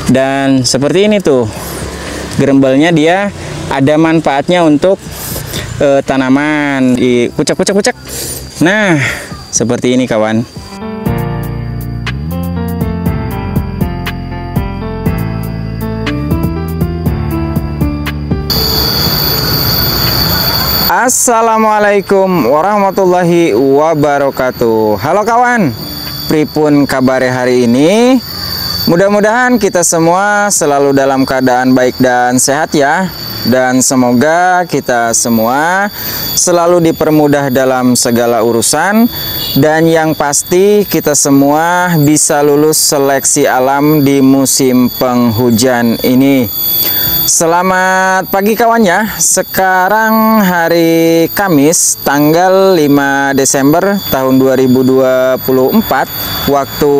Dan seperti ini tuh, gerembelnya dia ada manfaatnya untuk tanaman. Di kucak. Nah, seperti ini kawan. Assalamualaikum warahmatullahi wabarakatuh. Halo kawan, pripun kabare hari ini? Mudah-mudahan kita semua selalu dalam keadaan baik dan sehat ya. Dan semoga kita semua selalu dipermudah dalam segala urusan. Dan yang pasti kita semua bisa lulus seleksi alam di musim penghujan ini. Selamat pagi kawan ya. Sekarang hari Kamis tanggal 5 Desember tahun 2024, waktu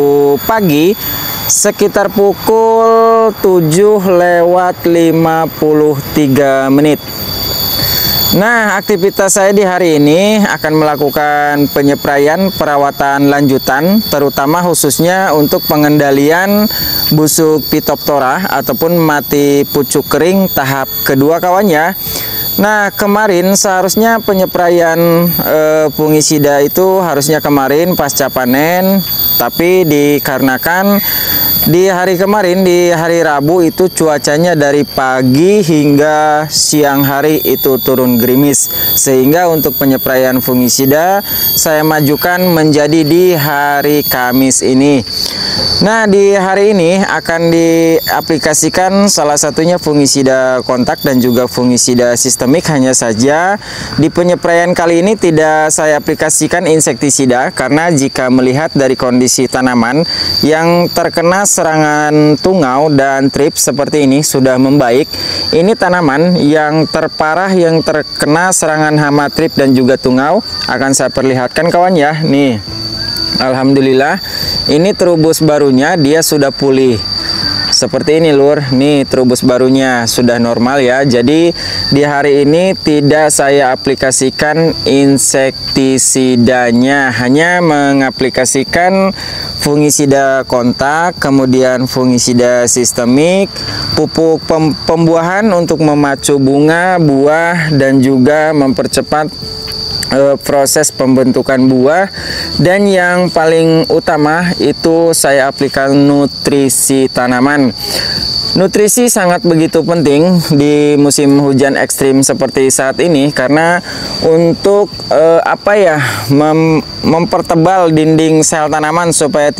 pagi sekitar pukul 7:53. Nah, aktivitas saya di hari ini akan melakukan penyepraian perawatan lanjutan, terutama khususnya untuk pengendalian busuk Phytophthora ataupun mati pucuk kering tahap kedua kawan ya. Nah, kemarin seharusnya penyepraian fungisida itu harusnya kemarin pasca panen, tapi dikarenakan di hari kemarin, di hari Rabu itu cuacanya dari pagi hingga siang hari itu turun gerimis, sehingga untuk penyepraian fungisida saya majukan menjadi di hari Kamis ini. Nah, di hari ini akan diaplikasikan salah satunya fungisida kontak dan juga fungisida sistemik. Hanya saja di penyepraian kali ini tidak saya aplikasikan insektisida, karena jika melihat dari kondisi tanaman yang terkena serangan tungau dan trips seperti ini sudah membaik. Ini tanaman yang terparah yang terkena serangan hama, trip dan juga tungau akan saya perlihatkan kawan ya. Nih, alhamdulillah ini terubus barunya dia sudah pulih. Seperti ini lur, nih terubus barunya sudah normal ya. Jadi di hari ini tidak saya aplikasikan insektisidanya, hanya mengaplikasikan fungisida kontak, kemudian fungisida sistemik, pupuk pembuahan untuk memacu bunga, buah, dan juga mempercepat proses pembentukan buah. Dan yang paling utama itu saya aplikasikan nutrisi tanaman. Nutrisi sangat begitu penting di musim hujan ekstrim seperti saat ini, karena untuk mempertebal dinding sel tanaman supaya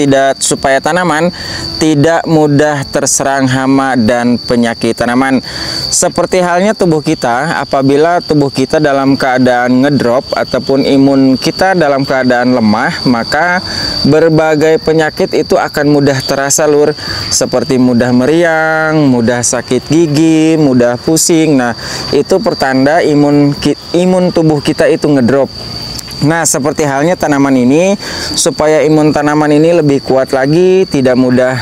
tanaman tidak mudah terserang hama dan penyakit tanaman. Seperti halnya tubuh kita, apabila tubuh kita dalam keadaan ngedrop ataupun imun kita dalam keadaan lemah, maka berbagai penyakit itu akan mudah terasa lur, seperti mudah meriang, mudah sakit gigi, mudah pusing. Nah, itu pertanda imun tubuh kita itu ngedrop. Nah, seperti halnya tanaman ini, supaya imun tanaman ini lebih kuat lagi, tidak mudah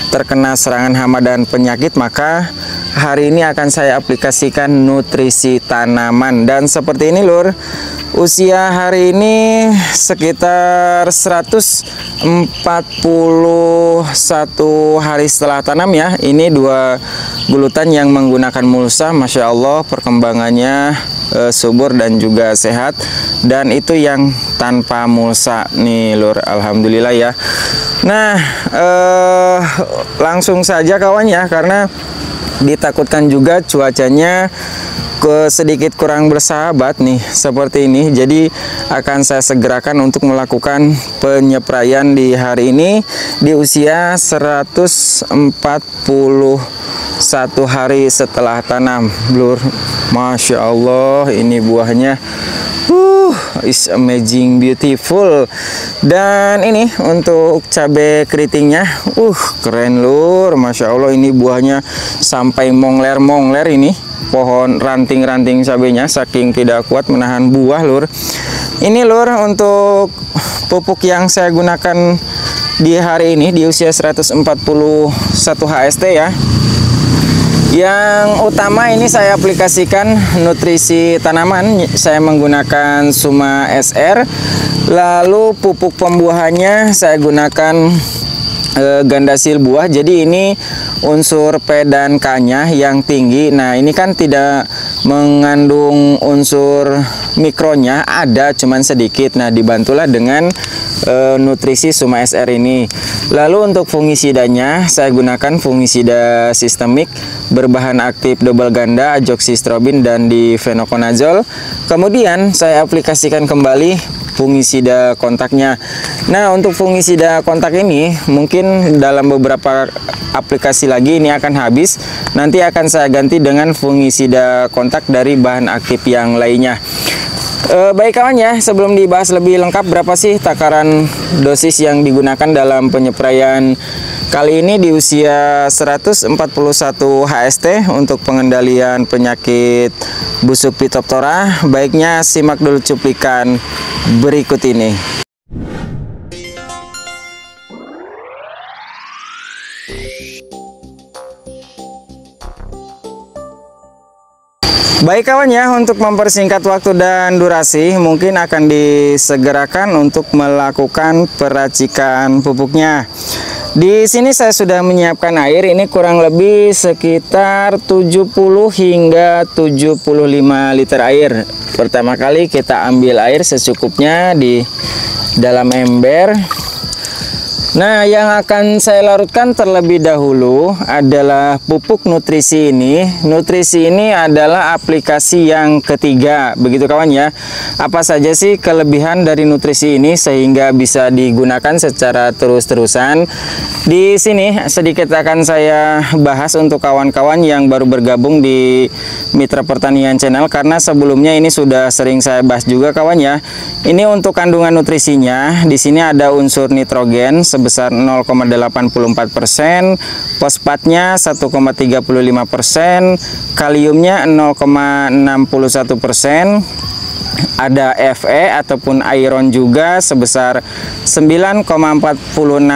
terkena serangan hama dan penyakit, maka hari ini akan saya aplikasikan nutrisi tanaman. Dan seperti ini lur, usia hari ini sekitar 141 hari setelah tanam ya. Ini 2 gulutan yang menggunakan mulsa, Masya Allah perkembangannya subur dan juga sehat. Dan itu yang tanpa mulsa nih lur, alhamdulillah ya. Nah, langsung saja kawan ya, karena ditakutkan juga cuacanya sedikit kurang bersahabat nih seperti ini. Jadi akan saya segerakan untuk melakukan penyepraian di hari ini di usia 141 hari setelah tanam lur. Masya Allah, ini buahnya is amazing beautiful. Dan ini untuk cabai keritingnya, keren lur, Masya Allah. Ini buahnya sampai mongler ini, pohon ranting-ranting cabainya saking tidak kuat menahan buah lur. Ini lur untuk pupuk yang saya gunakan di hari ini di usia 141 HST ya. Yang utama ini saya aplikasikan nutrisi tanaman, saya menggunakan Suma SR. Lalu pupuk pembuahannya saya gunakan gandasil buah. Jadi ini unsur P dan K-nya yang tinggi. Nah, ini kan tidak mengandung unsur mikronya, ada cuman sedikit. Nah, dibantulah dengan nutrisi Suma SR ini. Lalu untuk fungisidanya saya gunakan fungisida sistemik berbahan aktif double ganda, azoxystrobin dan difenoconazole. Kemudian saya aplikasikan kembali fungisida kontaknya. Nah, untuk fungisida kontak ini mungkin dalam beberapa aplikasi lagi ini akan habis. Nanti akan saya ganti dengan fungisida kontak dari bahan aktif yang lainnya. Baik kawan ya, sebelum dibahas lebih lengkap berapa sih takaran dosis yang digunakan dalam penyepraian kali ini di usia 141 HST untuk pengendalian penyakit busuk Phytophthora, baiknya simak dulu cuplikan berikut ini. Baik kawan ya, untuk mempersingkat waktu dan durasi, mungkin akan disegerakan untuk melakukan peracikan pupuknya. Di sini saya sudah menyiapkan air, ini kurang lebih sekitar 70 hingga 75 liter air. Pertama kali kita ambil air secukupnya di dalam ember. Nah, yang akan saya larutkan terlebih dahulu adalah pupuk nutrisi ini. Nutrisi ini adalah aplikasi yang ketiga, begitu kawan ya. Apa saja sih kelebihan dari nutrisi ini sehingga bisa digunakan secara terus-terusan? Di sini sedikit akan saya bahas untuk kawan-kawan yang baru bergabung di Mitra Pertanian Channel, karena sebelumnya ini sudah sering saya bahas juga kawan ya. Ini untuk kandungan nutrisinya, di sini ada unsur nitrogen sebesar 0,84%, fosfatnya 1,35%, kaliumnya 0,61%, ada Fe ataupun iron juga sebesar 9,46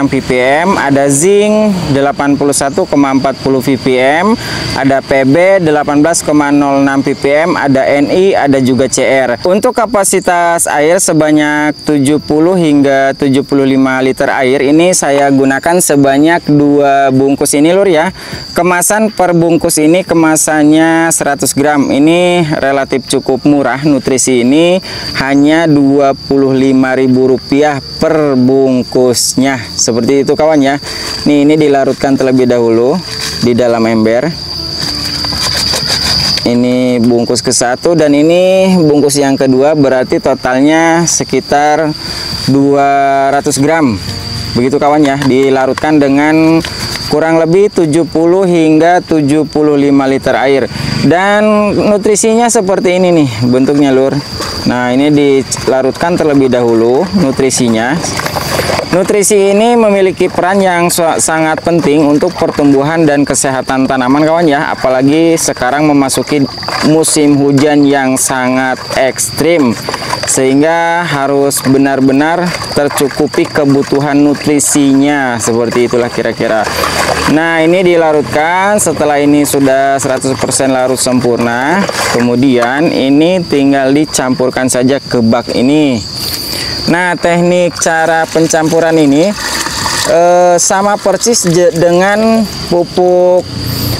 ppm, ada zinc 81,40 ppm, ada Pb 18,06 ppm, ada Ni, ada juga Cr. Untuk kapasitas air sebanyak 70 hingga 75 liter air, ini saya gunakan sebanyak 2 bungkus ini lur ya. Kemasan per bungkus ini kemasannya 100 gram. Ini relatif cukup murah, nutrisi ini hanya Rp25.000 per bungkusnya. Seperti itu kawan ya. Nih, ini dilarutkan terlebih dahulu di dalam ember. Ini bungkus ke-1 dan ini bungkus yang kedua, berarti totalnya sekitar 200 gram. Begitu kawan ya, dilarutkan dengan kurang lebih 70 hingga 75 liter air. Dan nutrisinya seperti ini nih bentuknya lur. Nah, ini dilarutkan terlebih dahulu nutrisinya. Nutrisi ini memiliki peran yang sangat penting untuk pertumbuhan dan kesehatan tanaman kawan ya. Apalagi sekarang memasuki musim hujan yang sangat ekstrim, sehingga harus benar-benar tercukupi kebutuhan nutrisinya. Seperti itulah kira-kira. Nah, ini dilarutkan. Setelah ini sudah 100% larut sempurna, kemudian ini tinggal dicampurkan saja ke bak ini. Nah, teknik cara pencampuran ini sama persis dengan pupuk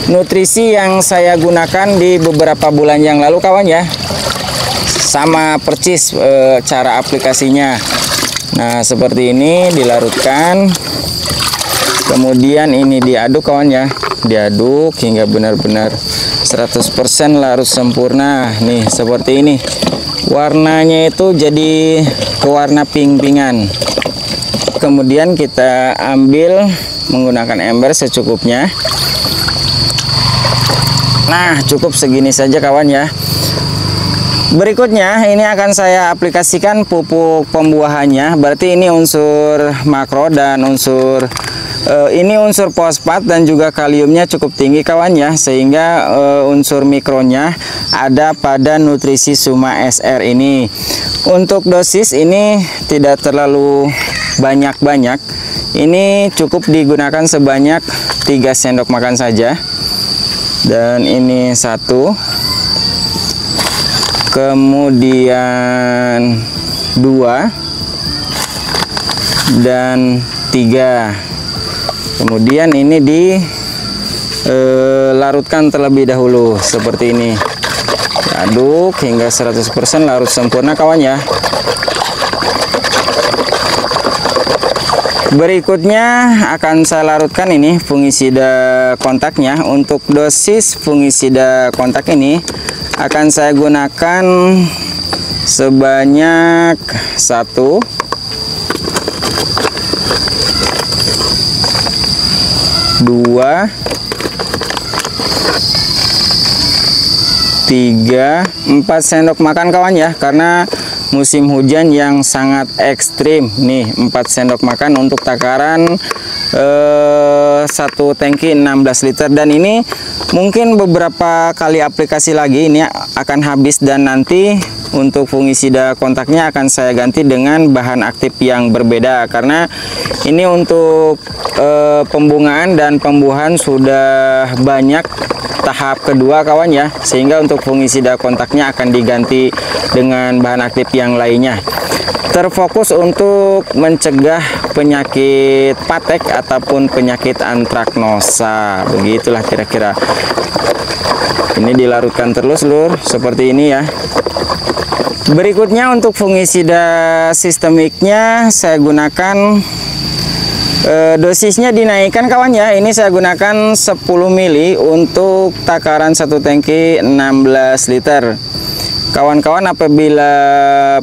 nutrisi yang saya gunakan di beberapa bulan yang lalu kawan ya. Sama persis cara aplikasinya. Nah, seperti ini dilarutkan. Kemudian ini diaduk kawan ya. Diaduk hingga benar-benar 100% larut sempurna. Nih, seperti ini. Warnanya itu jadi kewarna pink-pinkan. Kemudian kita ambil menggunakan ember secukupnya. Nah, cukup segini saja kawan ya. Berikutnya ini akan saya aplikasikan pupuk pembuahannya. Berarti ini unsur makro dan unsur ini unsur fosfat dan juga kaliumnya cukup tinggi kawan ya, sehingga unsur mikronya ada pada nutrisi Suma SR ini. Untuk dosis ini tidak terlalu banyak-banyak. Ini cukup digunakan sebanyak 3 sendok makan saja. Dan ini 1, kemudian 2 dan 3. Kemudian ini larutkan terlebih dahulu seperti ini. Aduk hingga 100% larut sempurna kawan ya. Berikutnya akan saya larutkan ini fungisida kontaknya. Untuk dosis fungisida kontak ini akan saya gunakan sebanyak 1, 2, 3, 4 sendok makan kawan ya, karena musim hujan yang sangat ekstrim. Nih 4 sendok makan untuk takaran 1 tangki 16 liter, dan ini mungkin beberapa kali aplikasi lagi ini akan habis, dan nanti untuk fungisida kontaknya akan saya ganti dengan bahan aktif yang berbeda, karena ini untuk pembungaan dan pembuahan sudah banyak tahap kedua kawan ya, sehingga untuk fungisida kontaknya akan diganti dengan bahan aktif yang lainnya. Terfokus untuk mencegah penyakit patek ataupun penyakit antraknosa, begitulah kira-kira. Ini dilarutkan terus lur, seperti ini ya. Berikutnya untuk fungisida sistemiknya saya gunakan dosisnya dinaikkan kawan ya. Ini saya gunakan 10 mili untuk takaran 1 tangki 16 liter. Kawan-kawan, apabila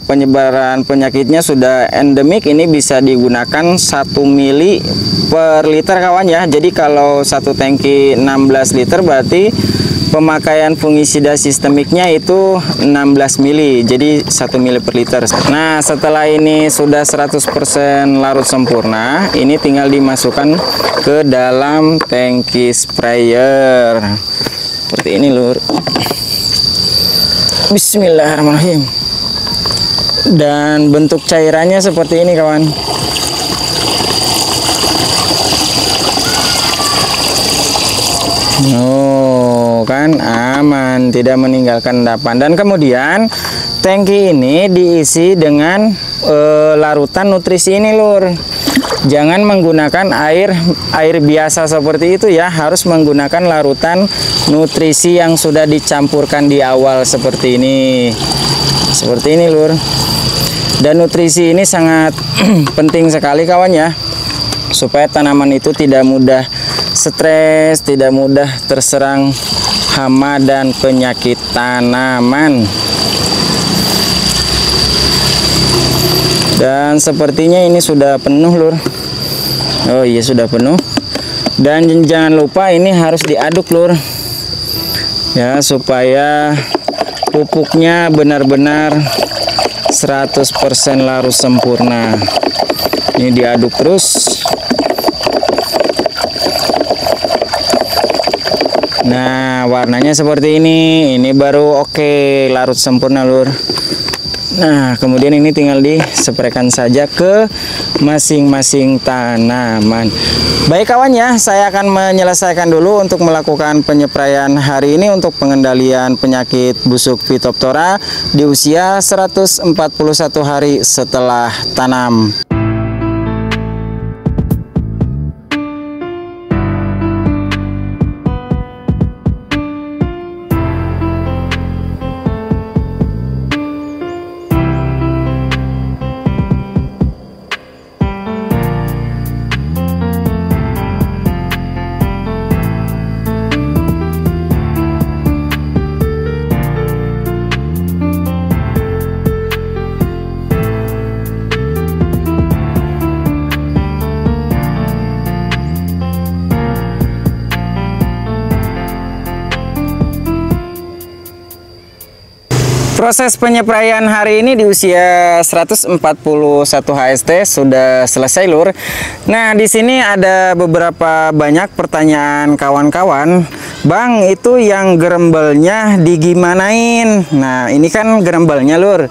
penyebaran penyakitnya sudah endemik, ini bisa digunakan 1 mili per liter kawan ya. Jadi kalau 1 tangki 16 liter berarti pemakaian fungisida sistemiknya itu 16 mili, jadi 1 mili per liter. Nah, setelah ini sudah 100% larut sempurna, ini tinggal dimasukkan ke dalam tangki sprayer. Seperti ini lur. Bismillahirrahmanirrahim. Dan bentuk cairannya seperti ini kawan. Oh, kan aman, tidak meninggalkan endapan. Dan kemudian tangki ini diisi dengan larutan nutrisi ini lur. Jangan menggunakan air biasa seperti itu ya, harus menggunakan larutan nutrisi yang sudah dicampurkan di awal seperti ini. Seperti ini lur. Dan nutrisi ini sangat penting sekali kawan ya, supaya tanaman itu tidak mudah stres, tidak mudah terserang hama dan penyakit tanaman. Dan sepertinya ini sudah penuh lur. Oh iya, sudah penuh. Dan jangan lupa ini harus diaduk lur ya, supaya pupuknya benar-benar 100% larut sempurna. Ini diaduk terus. Nah, warnanya seperti ini. Ini baru oke, larut sempurna lur. Nah, kemudian ini tinggal dispraykan saja ke masing-masing tanaman. Baik kawan ya, saya akan menyelesaikan dulu untuk melakukan penyepraian hari ini untuk pengendalian penyakit busuk Phytophthora di usia 141 hari setelah tanam. Proses penyepraian hari ini di usia 141 HST sudah selesai lur. Nah, di sini ada beberapa banyak pertanyaan kawan-kawan. Bang, itu yang gerembelnya digimanain? Nah, ini kan gerembelnya lur.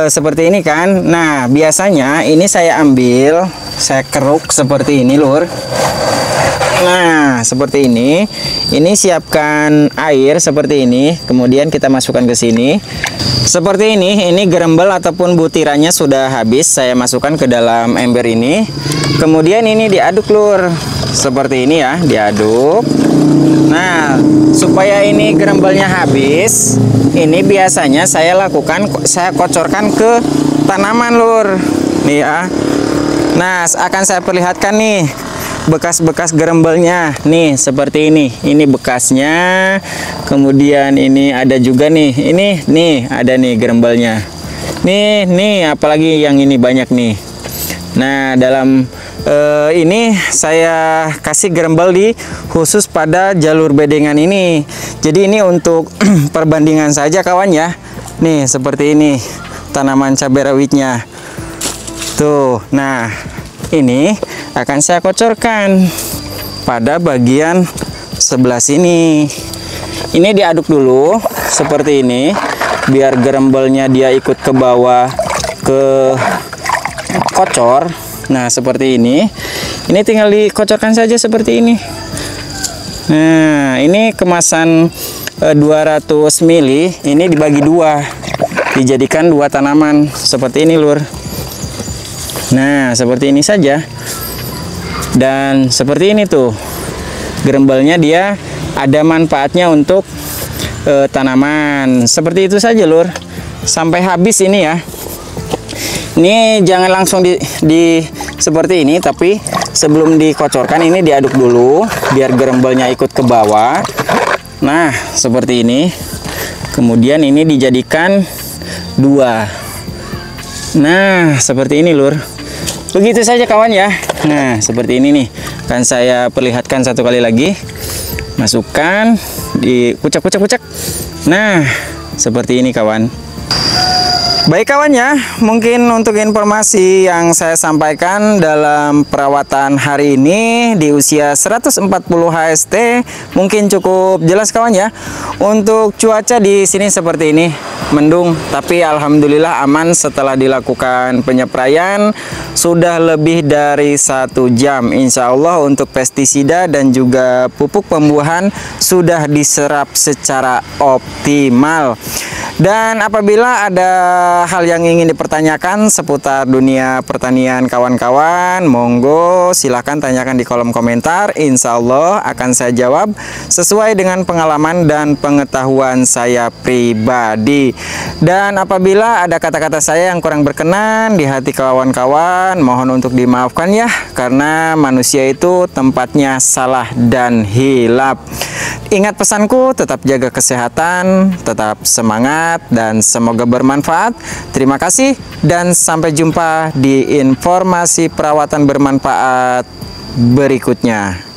Seperti ini kan. Nah, biasanya ini saya ambil, saya keruk seperti ini lur. Nah, seperti ini. Ini siapkan air seperti ini, kemudian kita masukkan ke sini. Seperti ini gerembel ataupun butirannya sudah habis, saya masukkan ke dalam ember ini. Kemudian ini diaduk lur. seperti ini ya, diaduk. Nah, supaya ini gerembelnya habis, ini biasanya saya lakukan, saya kocorkan ke tanaman lur. Nih ya. Nah, akan saya perlihatkan nih bekas-bekas gerembelnya. Nih, seperti ini. Ini bekasnya. Kemudian ini ada juga nih. Nih ada nih gerembelnya. Nih, apalagi yang ini banyak nih. Nah, dalam ini saya kasih gerembel di khusus pada jalur bedengan ini. Jadi ini untuk perbandingan saja kawan ya. Nih seperti ini tanaman cabai rawitnya. Tuh, nah ini akan saya kocorkan pada bagian sebelah sini. Ini diaduk dulu seperti ini, biar gerembelnya dia ikut ke bawah ke kocor. Nah seperti ini tinggal dikocorkan saja seperti ini. Nah ini kemasan 200 ml, ini dibagi dua, dijadikan dua tanaman seperti ini lur. Nah seperti ini saja. Dan seperti ini tuh gerembelnya, dia ada manfaatnya untuk tanaman. Seperti itu saja lur, sampai habis ini ya. Ini jangan langsung di seperti ini, tapi sebelum dikocorkan ini diaduk dulu biar gerembelnya ikut ke bawah. Nah seperti ini. Kemudian ini dijadikan dua. Nah seperti ini lur. Begitu saja kawan ya. Nah seperti ini nih, akan saya perlihatkan satu kali lagi. Masukkan, dikucak-kucak-kucak. Nah seperti ini kawan. Baik kawan ya, mungkin untuk informasi yang saya sampaikan dalam perawatan hari ini di usia 140 HST mungkin cukup jelas kawan ya. Untuk cuaca di sini seperti ini, mendung, tapi alhamdulillah aman setelah dilakukan penyepraian sudah lebih dari 1 jam. Insya Allah untuk pestisida dan juga pupuk pembuahan sudah diserap secara optimal. Dan apabila ada hal yang ingin dipertanyakan seputar dunia pertanian kawan-kawan, monggo silahkan tanyakan di kolom komentar. Insya Allah akan saya jawab sesuai dengan pengalaman dan pengetahuan saya pribadi. Dan apabila ada kata-kata saya yang kurang berkenan di hati kawan-kawan, mohon untuk dimaafkan ya, karena manusia itu tempatnya salah dan hilap. Ingat pesanku, tetap jaga kesehatan, tetap semangat, dan semoga bermanfaat. Terima kasih dan sampai jumpa di informasi perawatan bermanfaat berikutnya.